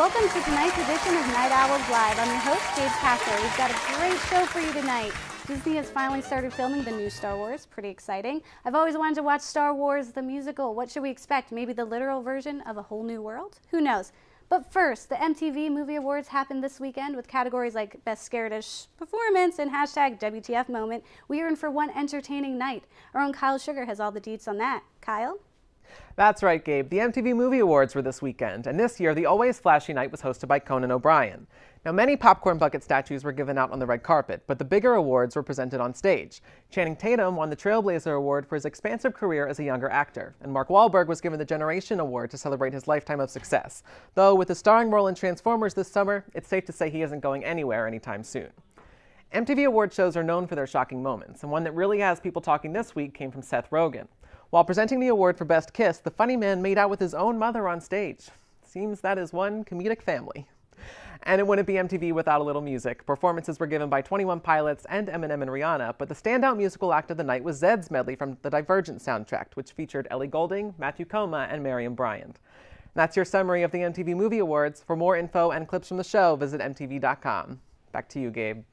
Welcome to tonight's edition of Night Owls Live. I'm your host, Gabe Castro. We've got a great show for you tonight. Disney has finally started filming the new Star Wars. Pretty exciting. I've always wanted to watch Star Wars, the musical. What should we expect? Maybe the literal version of A Whole New World? Who knows? But first, the MTV Movie Awards happened this weekend with categories like Best Scared-ish Performance and hashtag WTF Moment. We are in for one entertaining night. Our own Kyle Sugar has all the deets on that. Kyle? That's right, Gabe. The MTV Movie Awards were this weekend, and this year the always flashy night was hosted by Conan O'Brien. Now, many popcorn bucket statues were given out on the red carpet, but the bigger awards were presented on stage. Channing Tatum won the Trailblazer Award for his expansive career as a younger actor, and Mark Wahlberg was given the Generation Award to celebrate his lifetime of success. Though, with his starring role in Transformers this summer, it's safe to say he isn't going anywhere anytime soon. MTV award shows are known for their shocking moments, and one that really has people talking this week came from Seth Rogen. While presenting the award for Best Kiss, the funny man made out with his own mother on stage. Seems that is one comedic family. And it wouldn't be MTV without a little music. Performances were given by 21 Pilots and Eminem and Rihanna, but the standout musical act of the night was Zed's medley from the Divergent soundtrack, which featured Ellie Goulding, Matthew Koma, and Miriam Bryant. That's your summary of the MTV Movie Awards. For more info and clips from the show, visit mtv.com. Back to you, Gabe.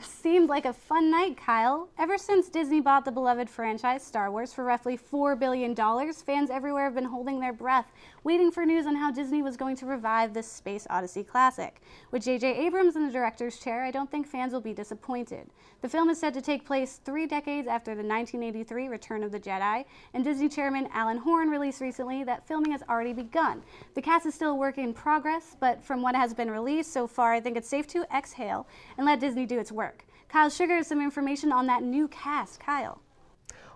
Seemed like a fun night, Kyle. Ever since Disney bought the beloved franchise Star Wars for roughly $4 billion, fans everywhere have been holding their breath, waiting for news on how Disney was going to revive this Space Odyssey classic. With J.J. Abrams in the director's chair, I don't think fans will be disappointed. The film is said to take place 3 decades after the 1983 Return of the Jedi, and Disney chairman Alan Horn released recently that filming has already begun. The cast is still a work in progress, but from what has been released so far, I think it's safe to exhale and let Disney do its work. Kyle Sugar has some information on that new cast. Kyle.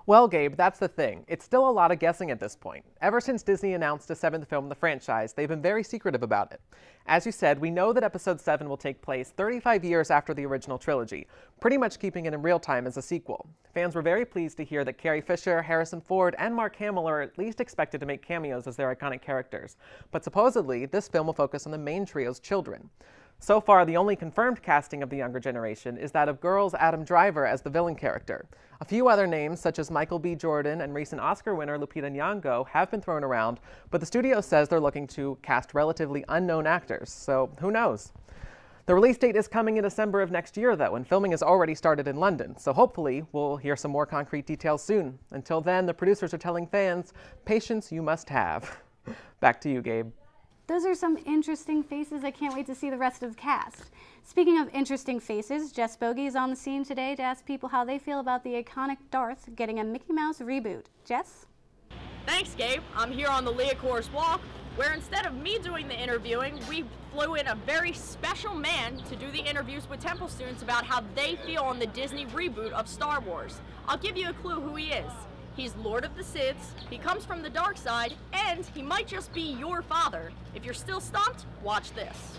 Well, Gabe, that's the thing. It's still a lot of guessing at this point. Ever since Disney announced a 7th film in the franchise, they've been very secretive about it. As you said, we know that Episode 7 will take place 35 years after the original trilogy, pretty much keeping it in real time as a sequel. Fans were very pleased to hear that Carrie Fisher, Harrison Ford, and Mark Hamill are at least expected to make cameos as their iconic characters. But supposedly, this film will focus on the main trio's children. So far, the only confirmed casting of the younger generation is that of Girls' Adam Driver as the villain character. A few other names, such as Michael B. Jordan and recent Oscar winner Lupita Nyong'o, have been thrown around, but the studio says they're looking to cast relatively unknown actors, so who knows? The release date is coming in December of next year, though, and filming has already started in London, so hopefully we'll hear some more concrete details soon. Until then, the producers are telling fans, patience you must have. Back to you, Gabe. Those are some interesting faces. I can't wait to see the rest of the cast. Speaking of interesting faces, Jess Bogie is on the scene today to ask people how they feel about the iconic Darth getting a Mickey Mouse reboot. Jess? Thanks, Gabe. I'm here on the Leocourse Walk, where instead of me doing the interviewing, we flew in a very special man to do the interviews with Temple students about how they feel on the Disney reboot of Star Wars. I'll give you a clue who he is. He's Lord of the Siths, he comes from the dark side, and he might just be your father. If you're still stumped, watch this.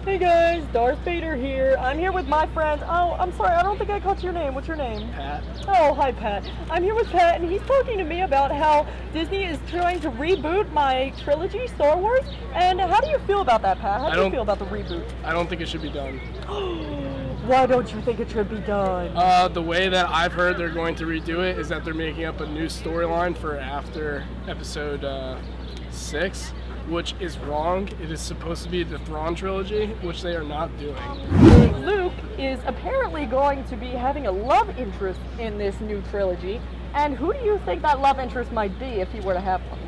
Hey guys, Darth Vader here. I'm here with my friend. Oh, I'm sorry, I don't think I caught your name. What's your name? Pat. Oh, hi Pat. I'm here with Pat, and he's talking to me about how Disney is trying to reboot my trilogy, Star Wars. And how do you feel about that, Pat? How do you feel about the reboot? I don't think it should be done. Why don't you think it should be done? The way that I've heard they're going to redo it is that they're making up a new storyline for after episode 6, which is wrong. It is supposed to be the Thrawn trilogy, which they are not doing. Luke is apparently going to be having a love interest in this new trilogy. And who do you think that love interest might be if he were to have one?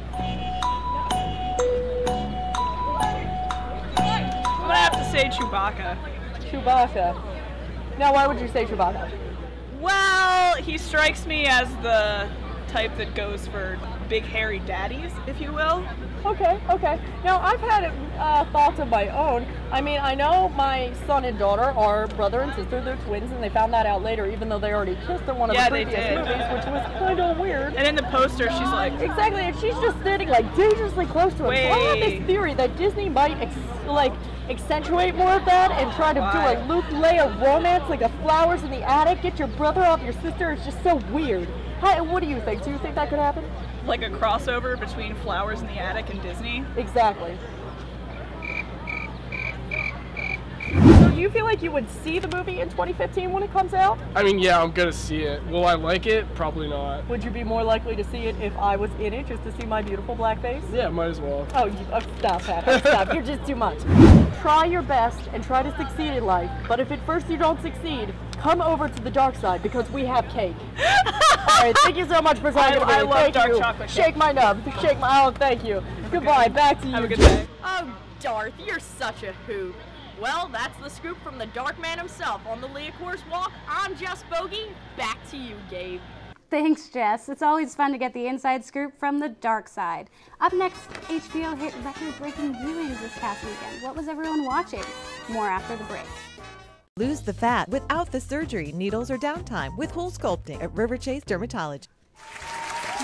I'm gonna have to say Chewbacca. Chewbacca. Now, why would you say Chewbacca? Well, he strikes me as the type that goes for big hairy daddies, if you will. Okay. Now, I've had thoughts of my own. I mean, I know my son and daughter are brother and sister. They're twins, and they found that out later, even though they already kissed in one of the previous movies, which was kind of weird. And in the poster, she's like... Exactly, and she's just sitting, like, dangerously close to him. So I have this theory that Disney might, accentuate more of that and try to do a Luke Leia romance, like a flowers in the attic, get your brother off your sister. It's just so weird. What do you think? Do you think that could happen? Like a crossover between Flowers in the Attic and Disney? Exactly. So do you feel like you would see the movie in 2015 when it comes out? I mean, yeah, I'm gonna see it. Will I like it? Probably not. Would you be more likely to see it if I was in it, just to see my beautiful black face? Yeah, might as well. Oh, stop that. Stop. You're just too much. Try your best and try to succeed in life, but if at first you don't succeed, come over to the dark side because we have cake. All right, thank you so much for talking to me. I love Thank dark you. chocolate. Shake my nub. Shake my. Oh, thank you. Goodbye. Back to you. Have a good day. Oh, Darth, you're such a hoot. Well, that's the scoop from the Dark Man himself on the Leah Course Walk. I'm Jess Bogie. Back to you, Gabe. Thanks, Jess. It's always fun to get the inside scoop from the dark side. Up next, HBO hit record-breaking viewings this past weekend. What was everyone watching? More after the break. Lose the fat without the surgery, needles, or downtime with Whole Sculpting at River Chase Dermatology.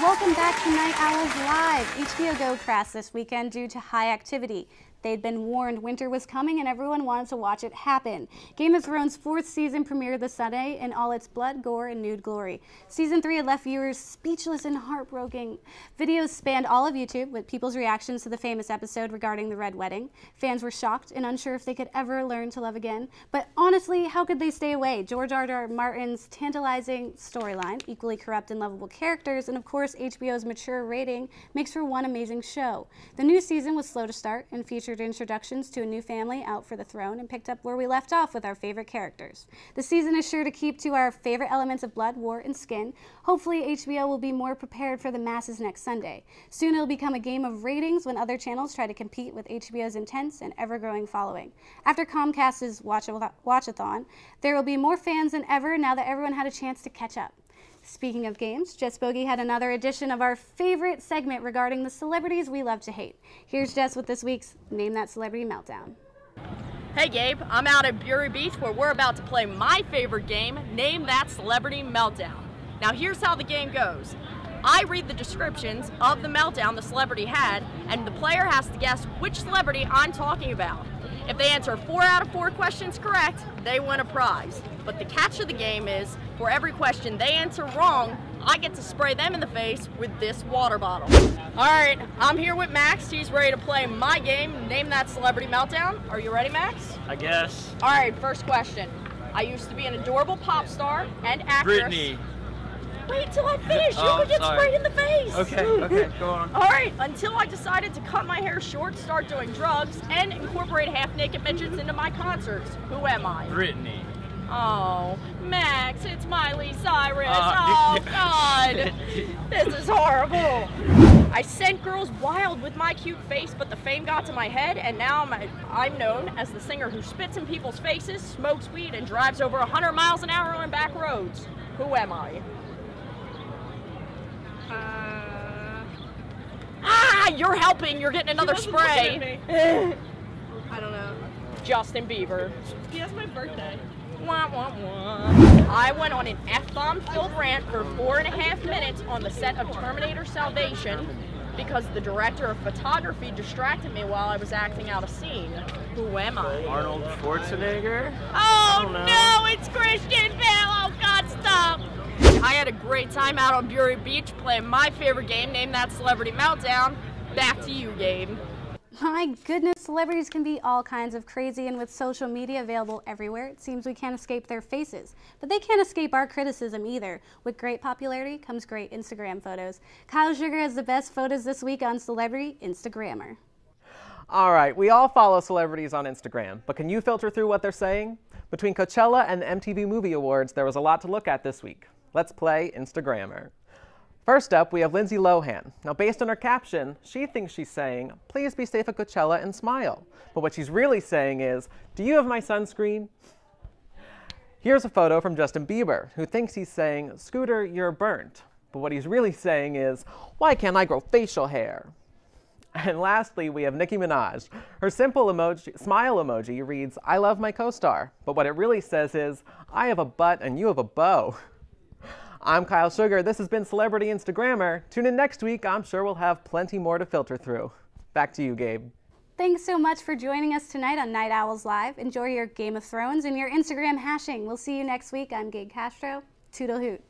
Welcome back to Night Owls Live. HBO Go crashed this weekend due to high activity. They'd been warned winter was coming and everyone wanted to watch it happen. Game of Thrones' 4th season premiered this Sunday in all its blood, gore, and nude glory. Season 3 had left viewers speechless and heartbroken. Videos spanned all of YouTube with people's reactions to the famous episode regarding the Red Wedding. Fans were shocked and unsure if they could ever learn to love again. But honestly, how could they stay away? George R.R. Martin's tantalizing storyline, equally corrupt and lovable characters, and of course HBO's mature rating makes for one amazing show. The new season was slow to start and featured introductions to a new family out for the throne and picked up where we left off with our favorite characters. The season is sure to keep to our favorite elements of blood, war, and skin. Hopefully HBO will be more prepared for the masses next Sunday. Soon it'll become a game of ratings when other channels try to compete with HBO's intense and ever-growing following. After Comcast's Watchathon, there will be more fans than ever now that everyone had a chance to catch up. Speaking of games, Jess Bogie had another edition of our favorite segment regarding the celebrities we love to hate. Here's Jess with this week's Name That Celebrity Meltdown. Hey Gabe, I'm out at Bury Beach where we're about to play my favorite game, Name That Celebrity Meltdown. Now here's how the game goes. I read the descriptions of the meltdown the celebrity had, and the player has to guess which celebrity I'm talking about. If they answer 4 out of 4 questions correct, they win a prize. But the catch of the game is, for every question they answer wrong, I get to spray them in the face with this water bottle. Alright, I'm here with Max. He's ready to play my game, Name That Celebrity Meltdown. Are you ready, Max? I guess. Alright, first question. I used to be an adorable pop star and actress. Brittany. Wait till I finish. Oh, you could get sorry. sprayed in the face. Okay, go on. All right, until I decided to cut my hair short, start doing drugs, and incorporate half-naked midgets into my concerts. Who am I? Brittany. Oh, Max, it's Miley Cyrus. Uh, Oh, God. This is horrible. I sent girls wild with my cute face, but the fame got to my head, and now I'm known as the singer who spits in people's faces, smokes weed, and drives over 100 miles an hour on back roads. Who am I? You're helping. You're getting another spray. I don't know. Justin Bieber. He has my birthday. Wah, wah, wah. I went on an F-bomb filled rant for 4.5 minutes on the set of Terminator Salvation because the director of photography distracted me while I was acting out a scene. Who am I? Arnold Schwarzenegger? Oh no, it's Christian Bale! Oh God, stop! I had a great time out on Bury Beach playing my favorite game, Name That Celebrity Meltdown. Back to you, Gabe. My goodness, celebrities can be all kinds of crazy, and with social media available everywhere, it seems we can't escape their faces. But they can't escape our criticism either. With great popularity comes great Instagram photos. Kyle Sugar has the best photos this week on Celebrity Instagrammer. All right, we all follow celebrities on Instagram, but can you filter through what they're saying? Between Coachella and the MTV Movie Awards, there was a lot to look at this week. Let's play Instagrammer. First up, we have Lindsay Lohan. Now, based on her caption, she thinks she's saying, "Please be safe at Coachella and smile." But what she's really saying is, "Do you have my sunscreen?" Here's a photo from Justin Bieber, who thinks he's saying, "Scooter, you're burnt." But what he's really saying is, "Why can't I grow facial hair?" And lastly, we have Nicki Minaj. Her simple smile emoji reads, "I love my co-star." But what it really says is, "I have a butt and you have a bow." I'm Kyle Sugar. This has been Celebrity Instagrammer. Tune in next week. I'm sure we'll have plenty more to filter through. Back to you, Gabe. Thanks so much for joining us tonight on Night Owls Live. Enjoy your Game of Thrones and your Instagram hashing. We'll see you next week. I'm Gabe Castro. Toodle hoot.